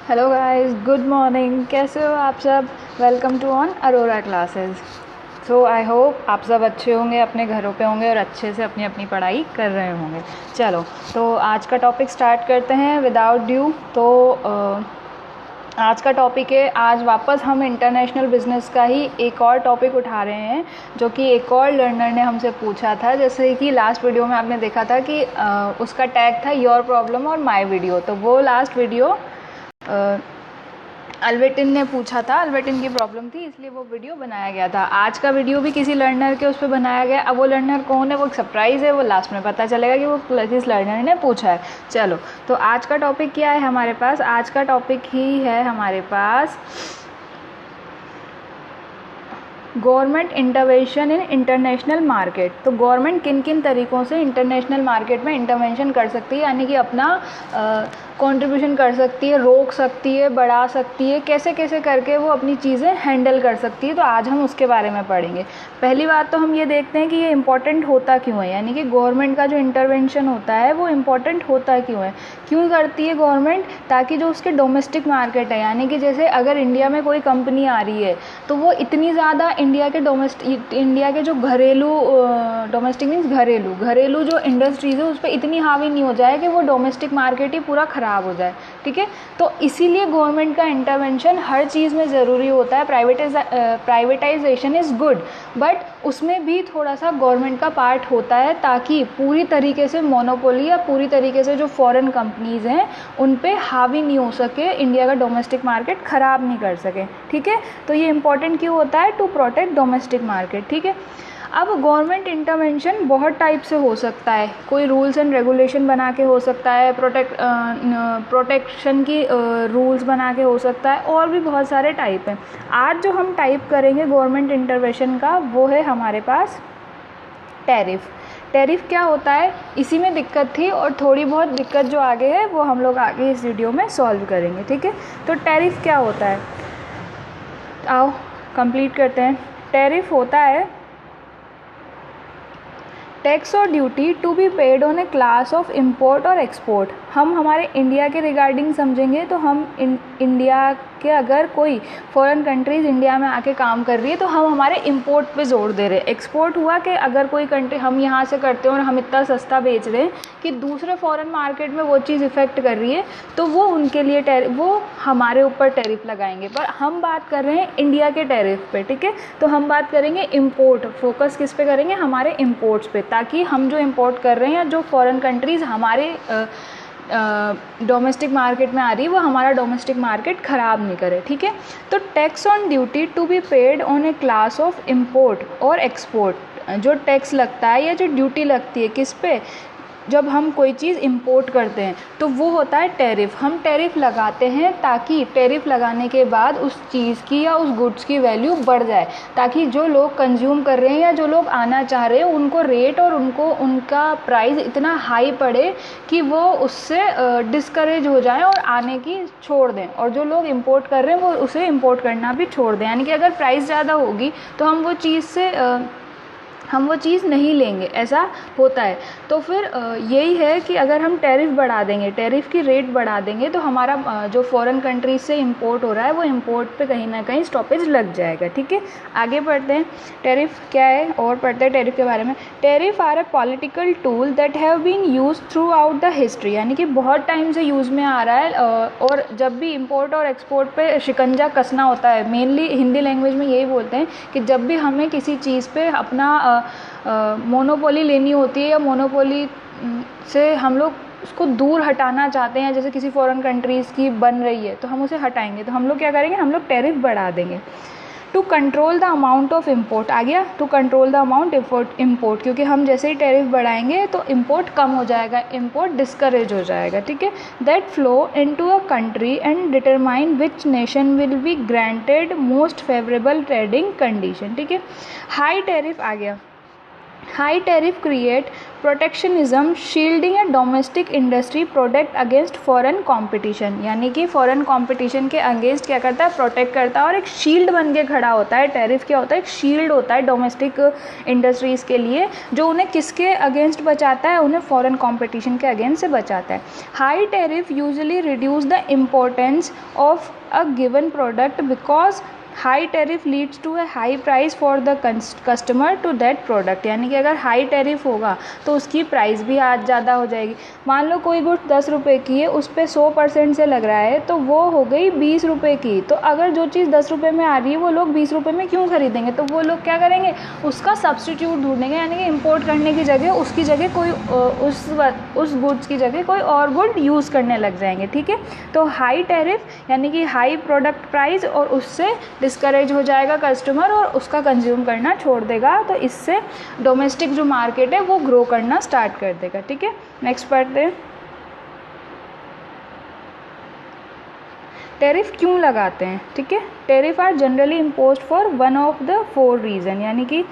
Hello guys, good morning. कैसे हो आप सब? Welcome to on Arora classes. So I hope आप सब अच्छे होंगे, अपने घरों पे होंगे और अच्छे से अपनी अपनी पढ़ाई कर रहे होंगे। चलो, तो आज का टॉपिक स्टार्ट करते हैं विदाउट ड्यू। तो आज का टॉपिक है, आज वापस हम इंटरनेशनल बिजनेस का ही एक और टॉपिक उठा रहे हैं, जो कि एक और लर्नर ने हमसे पूछा था। जैसे कि लास्ट वीडियो में आपने देखा था कि उसका टैग था योर प्रॉब्लम और माय वीडियो। तो वो लास्ट वीडियो अल्बर्टिन ने पूछा था, अल्बर्टिन की प्रॉब्लम थी, इसलिए वो वीडियो बनाया गया था। आज का वीडियो भी किसी लर्नर के उस पर बनाया गया। अब वो लर्नर कौन है वो एक सरप्राइज़ है, वो लास्ट में पता चलेगा कि वो किस लर्नर ने पूछा है। चलो, तो आज का टॉपिक क्या है हमारे पास? आज का टॉपिक ही है हमारे पास government intervention in international market. तो गवर्नमेंट किन किन तरीक़ों से इंटरनेशनल मार्केट में इंटरवेंशन कर सकती है, यानी कि अपना कंट्रीब्यूशन कर सकती है, रोक सकती है, बढ़ा सकती है, कैसे कैसे करके वो अपनी चीज़ें हैंडल कर सकती है। तो आज हम उसके बारे में पढ़ेंगे। पहली बात तो हम ये देखते हैं कि ये इम्पॉर्टेंट होता क्यों है, यानी कि गवर्नमेंट का जो इंटरवेंशन होता है वो इम्पॉर्टेंट होता क्यों है, क्यों करती है गवर्नमेंट? ताकि जो उसके डोमेस्टिक मार्केट है, यानी कि जैसे अगर इंडिया में कोई कंपनी आ रही है तो वो इतनी ज़्यादा इंडिया के जो घरेलू, डोमेस्टिक मीन्स घरेलू जो इंडस्ट्रीज़ है उस पर इतनी हावी नहीं हो जाए कि वो डोमेस्टिक मार्केट ही पूरा ख़राब हो जाए। ठीक है, तो इसीलिए गवर्नमेंट का इंटरवेंशन हर चीज़ में ज़रूरी होता है। प्राइवेटाइजेशन इज़ गुड, बट उसमें भी थोड़ा सा गवर्नमेंट का पार्ट होता है, ताकि पूरी तरीके से मोनोपोली या पूरी तरीके से जो फॉरेन कंपनीज़ हैं उन पे हावी नहीं हो सके, इंडिया का डोमेस्टिक मार्केट ख़राब नहीं कर सके। ठीक है, तो ये इंपॉर्टेंट क्यों होता है? To protect domestic market. ठीक है, अब गवर्नमेंट इंटरवेंशन बहुत टाइप से हो सकता है। कोई रूल्स एंड रेगुलेशन बना के हो सकता है, प्रोटेक्शन की रूल्स बना के हो सकता है, और भी बहुत सारे टाइप हैं। आज जो हम टाइप करेंगे गवर्नमेंट इंटरवेंशन का वो है हमारे पास टैरिफ। टैरिफ क्या होता है, इसी में दिक्कत थी, और थोड़ी बहुत दिक्कत जो आगे है वो हम लोग आगे इस वीडियो में सॉल्व करेंगे। ठीक है, तो टैरिफ क्या होता है, आओ कंप्लीट करते हैं। टैरिफ होता है टैक्स और duty to be paid on a class of import और एक्सपोर्ट। हम हमारे इंडिया के रिगार्डिंग समझेंगे तो हम इंडिया के, अगर कोई फॉरेन कंट्रीज़ इंडिया में आके काम कर रही है तो हम हमारे इंपोर्ट पे जोर दे रहे हैं। एक्सपोर्ट हुआ कि अगर कोई कंट्री हम यहाँ से करते हैं और हम इतना सस्ता बेच रहे हैं कि दूसरे फॉरेन मार्केट में वो चीज़ इफ़ेक्ट कर रही है, तो वो उनके लिए वो हमारे ऊपर टैरिफ लगाएंगे। पर हम बात कर रहे हैं इंडिया के टैरिफ पे। ठीक है, तो हम बात करेंगे इम्पोर्ट, फोकस किस पे करेंगे? हमारे इम्पोर्ट्स पे, ताकि हम जो इम्पोर्ट कर रहे हैं या जो फॉरेन कंट्रीज़ हमारे डोमेस्टिक मार्केट में आ रही है वो हमारा डोमेस्टिक मार्केट ख़राब नहीं करे। ठीक है, तो tax on duty to be paid on a class of import और एक्सपोर्ट। जो टैक्स लगता है या जो ड्यूटी लगती है किस पे, जब हम कोई चीज़ इंपोर्ट करते हैं तो वो होता है टैरिफ। हम टैरिफ लगाते हैं ताकि टैरिफ लगाने के बाद उस चीज़ की या उस गुड्स की वैल्यू बढ़ जाए, ताकि जो लोग कंज्यूम कर रहे हैं या जो लोग आना चाह रहे हैं उनको रेट और उनका प्राइस इतना हाई पड़े कि वो उससे डिस्करेज हो जाएं और आने की छोड़ दें, और जो लोग इंपोर्ट कर रहे हैं वो उसे इंपोर्ट करना भी छोड़ दें। यानी कि अगर प्राइस ज़्यादा होगी तो हम वो चीज़ नहीं लेंगे, ऐसा होता है। तो फिर यही है कि अगर हम टैरिफ बढ़ा देंगे, टैरिफ की रेट बढ़ा देंगे, तो हमारा जो फॉरेन कंट्रीज से इंपोर्ट हो रहा है वो इंपोर्ट पे कहीं ना कहीं स्टॉपेज लग जाएगा। ठीक है, आगे पढ़ते हैं टैरिफ क्या है और पढ़ते हैं टैरिफ के बारे में। Tariff are a political tool that have been use throughout the history, यानी कि बहुत टाइम से यूज़ में आ रहा है। और जब भी इंपोर्ट और एक्सपोर्ट पे शिकंजा कसना होता है, मेनली हिंदी लैंग्वेज में यही बोलते हैं कि जब भी हमें किसी चीज़ पे अपना मोनोपोली लेनी होती है या मोनोपोली से हम लोग उसको दूर हटाना चाहते हैं, जैसे किसी फॉरेन कंट्रीज़ की बन रही है तो हम उसे हटाएंगे, तो हम लोग क्या करेंगे? हम लोग टैरिफ बढ़ा देंगे। To control the amount of import आ गया, to control the amount import, क्योंकि हम जैसे ही टैरिफ बढ़ाएंगे तो इम्पोर्ट कम हो जाएगा, इम्पोर्ट डिस्करेज हो जाएगा। ठीक है, that flow into a country and determine which nation will be granted most favourable trading condition. ठीक है, हाई टैरिफ आ गया। High tariff create protectionism shielding a domestic industry product against foreign competition, यानी कि फॉरेन कंपटीशन के against क्या करता है, प्रोटेक्ट करता है और एक शील्ड बन के खड़ा होता है। टैरिफ क्या होता है, एक शील्ड होता है डोमेस्टिक इंडस्ट्रीज़ के लिए, जो उन्हें किसके अगेंस्ट बचाता है, उन्हें फॉरेन कंपटीशन के अगेंस्ट से बचाता है। High tariff usually reduce the importance of a given product because high tariff leads to a high price for the customer to that product, यानी कि अगर हाई टैरिफ होगा तो उसकी प्राइस भी आज ज़्यादा हो जाएगी। मान लो कोई गुड्स 10 रुपये की है, उस पर 100% से लग रहा है तो वो हो गई 20 रुपये की। तो अगर जो चीज़ 10 रुपये में आ रही है वो लोग 20 रुपये में क्यों खरीदेंगे, तो वो लोग क्या करेंगे, उसका सब्सटीट्यूट ढूंढेंगे, यानी कि इम्पोर्ट करने की जगह उसकी जगह कोई उस गुड्स की जगह कोई और गुड यूज़ करने लग जाएंगे। ठीक है, तो हाई टैरिफ यानी कि हाई प्रोडक्ट प्राइस, और उससे डिस्करेज हो जाएगा कस्टमर और उसका कंज्यूम करना छोड़ देगा, तो इससे डोमेस्टिक जो मार्केट है वो ग्रो करना स्टार्ट कर देगा। ठीक है, नेक्स्ट पढ़ते हैं। टैरिफ क्यों लगाते हैं, ठीक है, tariff are generally imposed for one of the 4 reason, यानी कि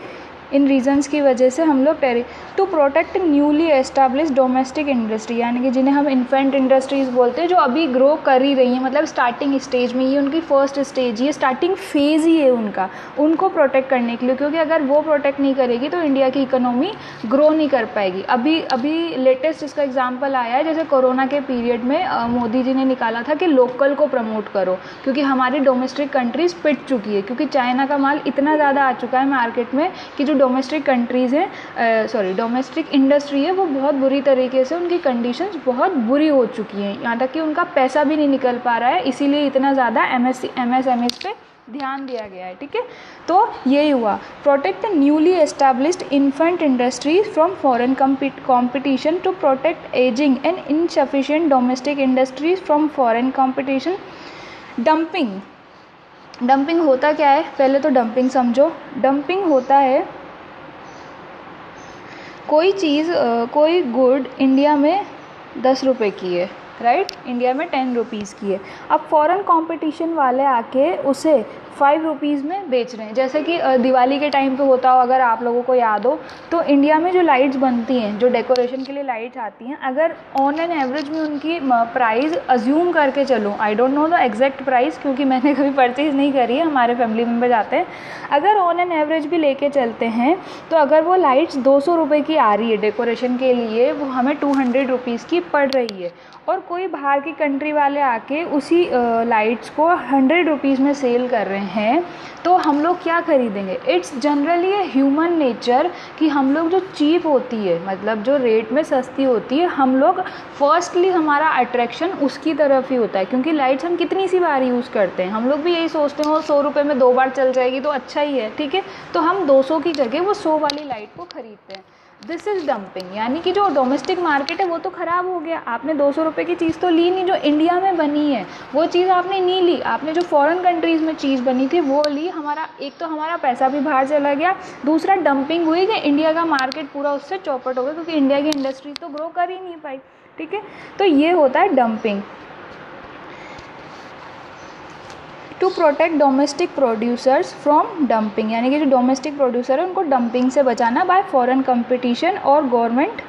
इन रीजंस की वजह से हम लोग tariff to protect newly establish domestic industry, यानी कि जिन्हें हम इन्फेंट इंडस्ट्रीज़ बोलते हैं, जो अभी ग्रो कर ही रही हैं, मतलब स्टार्टिंग स्टेज में, ये उनकी फर्स्ट स्टेज, ये स्टार्टिंग फेज़ ही है उनका, उनको प्रोटेक्ट करने के लिए, क्योंकि अगर वो प्रोटेक्ट नहीं करेगी तो इंडिया की इकोनॉमी ग्रो नहीं कर पाएगी। अभी लेटेस्ट इसका एग्जाम्पल आया है, जैसे कोरोना के पीरियड में मोदी जी ने निकाला था कि लोकल को प्रमोट करो, क्योंकि हमारी डोमेस्टिक कंट्रीज़ पिट चुकी है, क्योंकि चाइना का माल इतना ज़्यादा आ चुका है मार्केट में कि जो डोमेस्टिक कंट्रीज़ हैं, डोमेस्टिक इंडस्ट्री है, वो बहुत बुरी तरीके से, उनकी कंडीशंस बहुत बुरी हो चुकी हैं, यहाँ तक कि उनका पैसा भी नहीं निकल पा रहा है, इसीलिए इतना ज़्यादा MSMEs पे ध्यान दिया गया है। ठीक है, तो यही हुआ, protect newly established infant industries from foreign competition to protect ageing and insufficient domestic industries from foreign competition. Dumping होता क्या है, पहले तो डंपिंग समझो। डंपिंग होता है कोई गुड इंडिया में 10 रुपये की है, राइट, इंडिया में 10 रुपीज़ की है, अब फॉरेन कंपटीशन वाले आके उसे 5 रुपीज़ में बेच रहे हैं। जैसे कि दिवाली के टाइम पे होता हो, अगर आप लोगों को याद हो, तो इंडिया में जो लाइट्स बनती हैं, जो डेकोरेशन के लिए लाइट्स आती हैं, अगर ऑन एन एवरेज में उनकी प्राइस अज्यूम करके चलूँ, I don't know the exact price क्योंकि मैंने कभी परचेज़ नहीं करी है, हमारे फैमिली मेम्बर जाते हैं, अगर ऑन एन एवरेज भी लेके चलते हैं तो अगर वो लाइट्स 200 रुपये की आ रही है डेकोरेशन के लिए, वो हमें 200 रुपीज़ की पड़ रही है, और कोई बाहर की कंट्री वाले आके उसी लाइट्स को 100 रुपीज़ में सेल कर रहे हैं, तो हम लोग क्या खरीदेंगे। It's generally a human nature कि हम लोग जो चीप होती है, मतलब जो रेट में सस्ती होती है, हम लोग फर्स्टली हमारा अट्रैक्शन उसकी तरफ ही होता है, क्योंकि लाइट्स हम कितनी सी बार यूज़ करते हैं, हम लोग भी यही सोचते हैं वो 100 रुपये में 2 बार चल जाएगी तो अच्छा ही है। ठीक है, तो हम 200 की जगह वो 100 वाली लाइट को खरीदते हैं। दिस इज़ डंपिंग, यानी कि जो डोमेस्टिक मार्केट है वो तो ख़राब हो गया, आपने 200 रुपये की चीज़ तो ली नहीं, जो इंडिया में बनी है वो चीज़ आपने नहीं ली, आपने जो फॉरेन कंट्रीज़ में चीज़ बनी थी वो ली, हमारा एक तो हमारा पैसा भी बाहर चला गया, दूसरा डंपिंग हुई कि इंडिया का मार्केट पूरा उससे चौपट हो गया, क्योंकि इंडिया की इंडस्ट्री तो ग्रो कर ही नहीं पाई। ठीक है, तो ये होता है dumping. To protect domestic producers from dumping, यानी कि जो डोमेस्टिक प्रोड्यूसर है उनको डंपिंग से बचाना बाय फॉरेन कंपटीशन और गवर्नमेंट।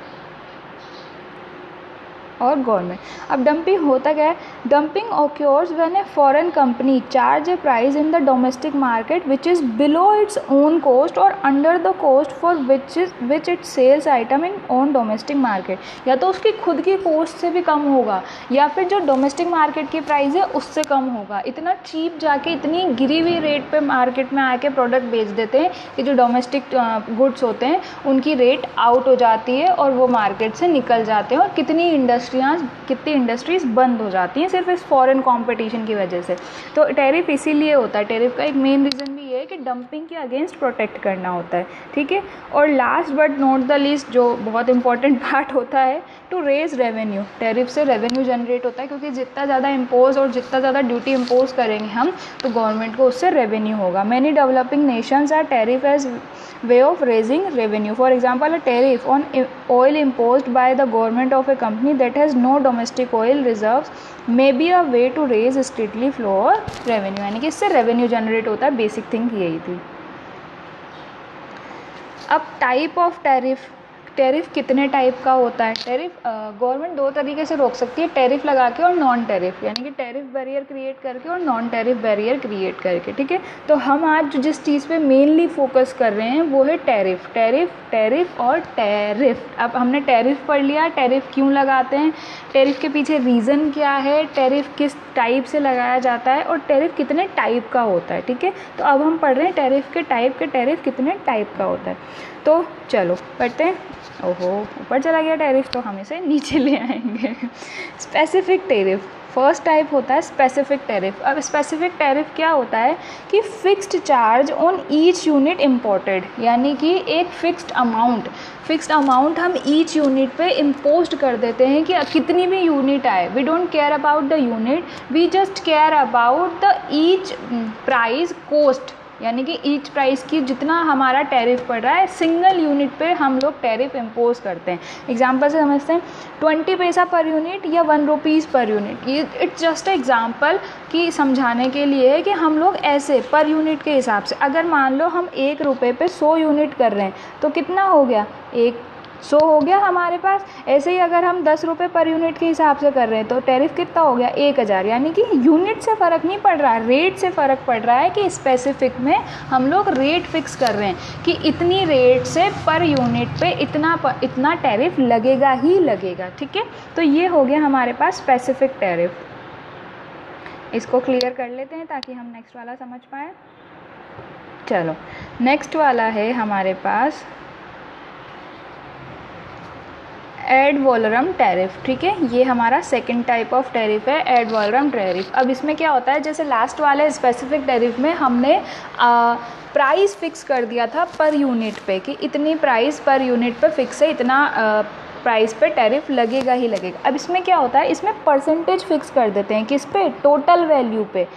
अब डंपिंग होता क्या है, dumping occurs when a foreign company charge a price in the domestic market which is below its own cost or under the cost for which it sells item in own domestic market, या तो उसकी खुद की coast से भी कम होगा या फिर जो डोमेस्टिक मार्केट की प्राइस है उससे कम होगा। इतना चीप जाके इतनी गिरी हुई रेट पे मार्केट में आके प्रोडक्ट बेच देते हैं कि जो डोमेस्टिक गुड्स होते हैं उनकी रेट आउट हो जाती है और वो मार्केट से निकल जाते हैं, और कितनी इंडस्ट्रीज़ बंद हो जाती हैं सिर्फ इस फॉरेन कंपटीशन की वजह से। तो टैरिफ इसीलिए होता है, टैरिफ का एक मेन रीज़न भी ये है कि डंपिंग के अगेंस्ट प्रोटेक्ट करना होता है। ठीक है, और last but not the least जो बहुत इंपॉर्टेंट पार्ट होता है, टू रेज रेवेन्यू। टैरिफ से रेवेन्यू जनरेट होता है, क्योंकि जितना ज़्यादा इम्पोज और जितना ज़्यादा ड्यूटी इम्पोज करेंगे हम तो गवर्नमेंट को उससे रेवेन्यू होगा। Many developing nations are tariff as way of raising revenue. For example, a tariff on oil imposed by the government of a company that has no domestic oil reserves may be a way to raise steadily flow revenue, यानी कि इससे revenue generate होता है। Basic thing यही थी। अब type of tariff, tariff कितने type का होता है? टैरिफ गवर्नमेंट दो तरीके से रोक सकती है, टैरिफ लगा के और नॉन टैरिफ, यानी कि टैरिफ बैरियर क्रिएट करके और नॉन टैरिफ बैरियर क्रिएट करके, ठीक है। तो हम आज जिस चीज़ पे मेनली फोकस कर रहे हैं वो है टैरिफ, टैरिफ, टैरिफ और टैरिफ। अब हमने टैरिफ पढ़ लिया, टैरिफ क्यों लगाते हैं, टैरिफ के पीछे रीज़न क्या है, टैरिफ किस टाइप से लगाया जाता है और टैरिफ कितने टाइप का होता है, ठीक है। तो अब हम पढ़ रहे हैं टैरिफ के टाइप, के टैरिफ कितने टाइप का होता है। तो चलो पढ़ते हैं। ओहो, ऊपर चला गया टैरिफ, तो हम इसे नीचे ले आएंगे। स्पेसिफिक टैरिफ, फर्स्ट टाइप होता है स्पेसिफिक टैरिफ। अब स्पेसिफिक टैरिफ क्या होता है कि fixed charge on each unit imported, यानी कि एक फिक्स्ड अमाउंट हम ईच यूनिट पे इम्पोज कर देते हैं कि कितनी भी यूनिट आए, we don't care about the unit, we just care about the each price cost, यानी कि ईच प्राइस की जितना हमारा टैरिफ पड़ रहा है सिंगल यूनिट पे हम लोग टैरिफ इम्पोज करते हैं। एग्जांपल से समझते हैं, 20 पैसा पर यूनिट या 1 रुपीज़ पर यूनिट। ये इट्स जस्ट एग्जांपल कि समझाने के लिए है कि हम लोग ऐसे पर यूनिट के हिसाब से, अगर मान लो हम 1 रुपये पे 100 यूनिट कर रहे हैं तो कितना हो गया, 100 हो गया हमारे पास। ऐसे ही अगर हम 10 रुपये पर यूनिट के हिसाब से कर रहे हैं तो टैरिफ कितना हो गया, 1000। यानी कि यूनिट से फ़र्क नहीं पड़ रहा, रेट से फ़र्क पड़ रहा है कि स्पेसिफिक में हम लोग रेट फिक्स कर रहे हैं कि इतनी रेट से पर यूनिट पे इतना टैरिफ लगेगा ही लगेगा, ठीक है। तो ये हो गया हमारे पास स्पेसिफिक टैरिफ। इसको क्लियर कर लेते हैं ताकि हम नेक्स्ट वाला समझ पाएँ। चलो नेक्स्ट वाला है हमारे पास एड वॉलरम टैरिफ, ठीक है। ये हमारा सेकंड टाइप ऑफ टैरिफ है, एड वॉलरम टैरिफ। अब इसमें क्या होता है, जैसे लास्ट वाले स्पेसिफिक टैरिफ में हमने प्राइस फिक्स कर दिया था पर यूनिट पे कि इतनी प्राइस पर यूनिट पे फिक्स है, इतना प्राइस पे टैरिफ लगेगा ही लगेगा। अब इसमें क्या होता है, इसमें परसेंटेज फिक्स कर देते हैं, किस पे, टोटल वैल्यू पे।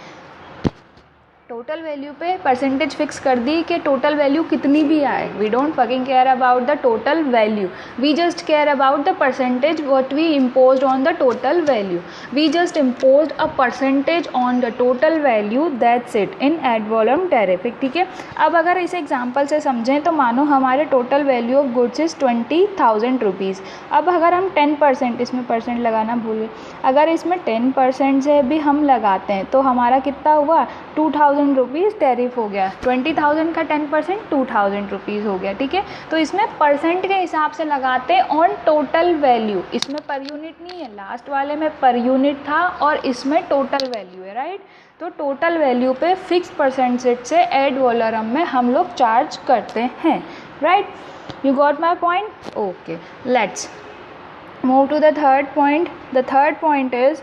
टोटल वैल्यू पे परसेंटेज फिक्स कर दी कि टोटल वैल्यू कितनी भी आए, we don't fucking care about the total value, we just care about the percentage what we imposed on the total value, we just imposed a percentage on the total value, that's it in ad valorem tariff, ठीक है। अब अगर इसे example से समझें तो मानो हमारे total value of goods is 20,000 rupees. अब अगर हम 10%, इसमें परसेंट लगाना भूल गए, अगर इसमें 10% से भी हम लगाते हैं तो हमारा कितना हुआ, 2000 रुपीज़ टैरिफ हो गया। 20,000 का 10% 2000 रुपीज़ हो गया, ठीक है। तो इसमें परसेंट के हिसाब से लगाते हैं ऑन टोटल वैल्यू, इसमें पर यूनिट नहीं है, लास्ट वाले में पर यूनिट था और इसमें टोटल वैल्यू है, राइट। तो टोटल वैल्यू पे फिक्स परसेंटेज से एड वॉलरम में हम लोग चार्ज करते हैं, right. You got my point, okay. Let's move to the third point. The third point is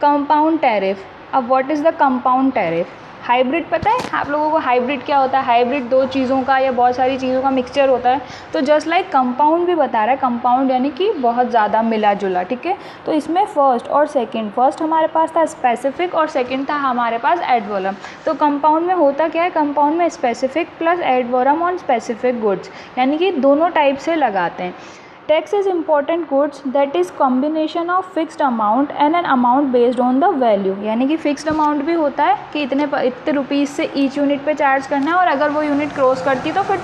compound tariff. अब what is the compound tariff? Hybrid पता है आप लोगों को हाइब्रिड क्या होता है? हाइब्रिड दो चीज़ों का या बहुत सारी चीज़ों का मिक्सचर होता है। तो जस्ट लाइक कंपाउंड भी बता रहा है, कंपाउंड यानी कि बहुत ज़्यादा मिला जुला, ठीक है। तो इसमें फर्स्ट और सेकंड, फर्स्ट हमारे पास था स्पेसिफिक और सेकंड था हमारे पास एड वॉलरम। तो कंपाउंड में होता क्या है, कंपाउंड में specific plus ad valorem on specific goods, यानी कि दोनों टाइप से लगाते हैं। Tax is important goods that is combination of fixed amount and an amount based on the value, यानी कि फिक्स्ड अमाउंट भी होता है कि इतने रुपीज़ से ईच यूनिट पे चार्ज करना है, और अगर वो यूनिट क्रॉस करती तो फिर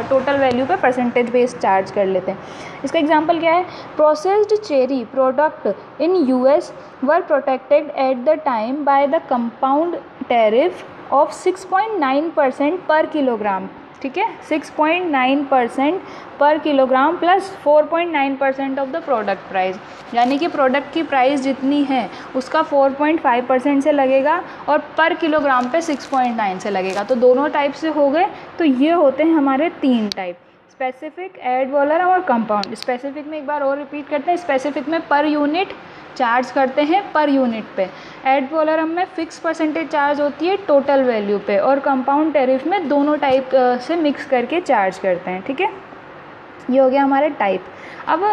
टोटल वैल्यू पे परसेंटेज बेस्ड चार्ज कर लेते हैं। इसका एग्जांपल क्या है, processed cherry product in US were protected at the time by the compound tariff of 6.9% पर किलोग्राम, ठीक है। 6.9% पर kilogram plus 4.9% of the product price, यानी कि प्रोडक्ट की प्राइस जितनी है उसका 4.5% से लगेगा और पर किलोग्राम पे 6.9 से लगेगा। तो दोनों टाइप से हो गए। तो ये होते हैं हमारे तीन टाइप, स्पेसिफिक, एड वॉलरम और कंपाउंड। स्पेसिफिक में एक बार और रिपीट करते हैं, स्पेसिफिक में पर यूनिट चार्ज करते हैं पर यूनिट पे, एड वॉलरम में फिक्स परसेंटेज चार्ज होती है टोटल वैल्यू पे, और कंपाउंड टैरिफ में दोनों टाइप से मिक्स करके चार्ज करते हैं, ठीक है। ये हो गया हमारे टाइप। अब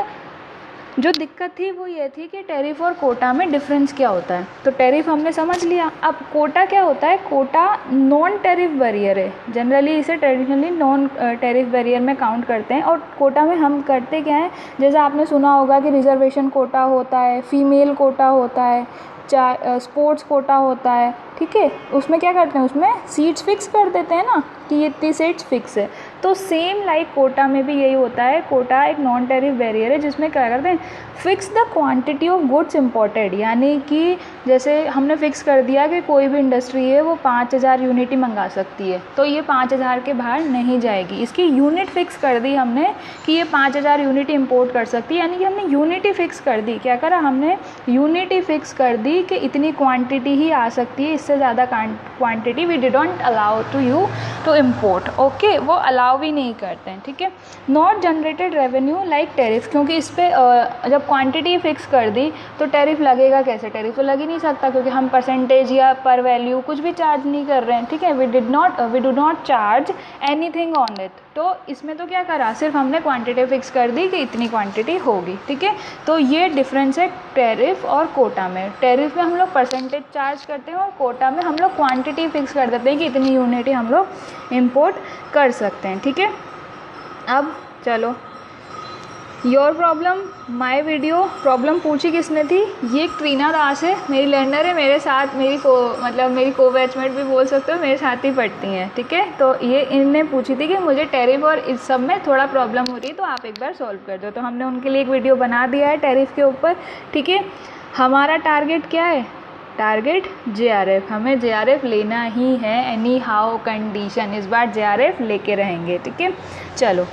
जो दिक्कत थी वो ये थी कि टैरिफ और कोटा में डिफरेंस क्या होता है। तो टैरिफ हमने समझ लिया, अब कोटा क्या होता है। कोटा नॉन टैरिफ बैरियर है, जनरली इसे ट्रेडिशनली नॉन टैरिफ बैरियर में काउंट करते हैं। और कोटा में हम करते क्या है, जैसे आपने सुना होगा कि रिजर्वेशन कोटा होता है, फीमेल कोटा होता है, स्पोर्ट्स कोटा होता है, ठीक है। उसमें क्या करते हैं, उसमें सीट्स फिक्स कर देते हैं ना कि ये इतनी सीट्स फिक्स है। तो सेम लाइक कोटा में भी यही होता है। कोटा एक नॉन टैरिफ बैरियर है जिसमें क्या करते हैं, fix the quantity of goods imported, यानी कि जैसे हमने फिक्स कर दिया कि कोई भी इंडस्ट्री है वो 5000 यूनिट ही मंगा सकती है, तो ये 5000 के बाहर नहीं जाएगी। इसकी यूनिट फिक्स कर दी हमने कि ये 5000 यूनिट इंपोर्ट कर सकती है, यानी कि हमने यूनिट ही फिक्स कर दी। क्या करा हमने, यूनिट ही फिक्स कर दी कि इतनी क्वांटिटी ही आ सकती है, इससे ज़्यादा quantity we didn't allow to you to import. Okay, वो अलाउ भी नहीं करते हैं, ठीक है। Not generated revenue like tariff, क्योंकि इस पर जब क्वांटिटी फिक्स कर दी तो टैरिफ लगेगा कैसे, टैरिफ तो लग ही नहीं सकता क्योंकि हम परसेंटेज या पर वैल्यू कुछ भी चार्ज नहीं कर रहे हैं, ठीक है। We do not charge anything on it. तो इसमें तो क्या करा, सिर्फ हमने क्वांटिटी फिक्स कर दी कि इतनी क्वांटिटी होगी, ठीक है। तो ये डिफरेंस है टैरिफ और कोटा में। टैरिफ में हम लोग परसेंटेज चार्ज करते हैं और कोटा में हम लोग क्वांटिटी फिक्स कर देते हैं कि इतनी यूनिट ही हम लोग इम्पोर्ट कर सकते हैं, ठीक है। अब चलो, your problem my video, problem पूछी किसने थी, ये ट्रीना दास है, मेरी लर्नर है, मेरे साथ मेरी को बैचमेट भी बोल सकते हो, मेरे साथ ही पढ़ती हैं, ठीक है। तो ये इनने पूछी थी कि मुझे टैरिफ और इस सब में थोड़ा प्रॉब्लम हो रही है तो आप एक बार सॉल्व कर दो। तो हमने उनके लिए एक वीडियो बना दिया है टैरिफ के ऊपर, ठीक है। हमारा टारगेट क्या है, टारगेट JRF, हमें JRF लेना ही है, एनी हाउ कंडीशन, इस बार JRF लेके रहेंगे, ठीक है। चलो,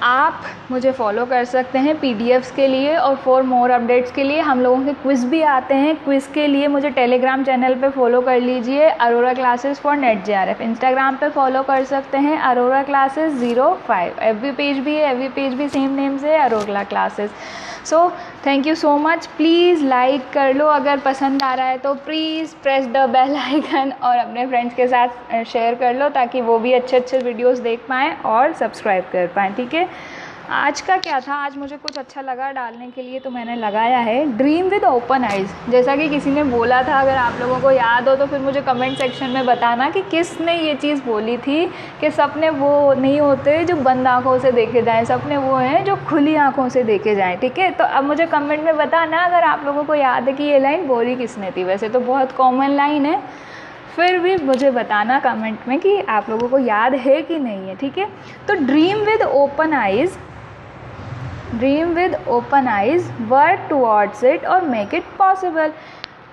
आप मुझे फॉलो कर सकते हैं PDFs के लिए और फॉर मोर अपडेट्स के लिए। हम लोगों के क्विज़ भी आते हैं, क्विज़ के लिए मुझे टेलीग्राम चैनल पे फॉलो कर लीजिए, Arora classes for net JRF। Instagram पे फॉलो कर सकते हैं अरोरा क्लासेस 05। FB पेज भी है, FB पेज भी सेम नेम से है, Arora classes. So thank you so much. Please like कर लो अगर पसंद आ रहा है तो, please press the bell icon और अपने फ्रेंड्स के साथ शेयर कर लो ताकि वो भी अच्छे अच्छे वीडियोस देख पाएँ और सब्सक्राइब कर पाएँ, ठीक है। आज का क्या था, आज मुझे कुछ अच्छा लगा डालने के लिए तो मैंने लगाया है ड्रीम विद ओपन आइज़। जैसा कि किसी ने बोला था, अगर आप लोगों को याद हो तो फिर मुझे कमेंट सेक्शन में बताना कि किसने ये चीज़ बोली थी कि सपने वो नहीं होते जो बंद आँखों से देखे जाएँ, सपने वो हैं जो खुली आँखों से देखे जाएँ, ठीक है। तो अब मुझे कमेंट में बताना अगर आप लोगों को याद है कि ये लाइन बोली किसने थी। वैसे तो बहुत कॉमन लाइन है, फिर भी मुझे बताना कमेंट में कि आप लोगों को याद है कि नहीं है, ठीक है। तो dream with open eyes, dream with open eyes, work towards it और मेक इट पॉसिबल।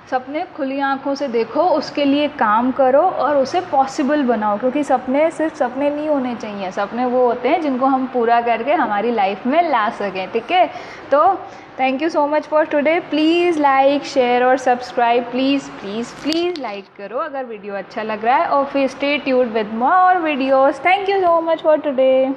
सपने खुली आंखों से देखो, उसके लिए काम करो और उसे पॉसिबल बनाओ, क्योंकि सपने सिर्फ सपने नहीं होने चाहिए, सपने वो होते हैं जिनको हम पूरा करके हमारी लाइफ में ला सकें, ठीक है। तो thank you so much for today. Please like, share और subscribe, please please please like करो अगर वीडियो अच्छा लग रहा है, और फिर stay tuned with more videos. Thank you so much for today.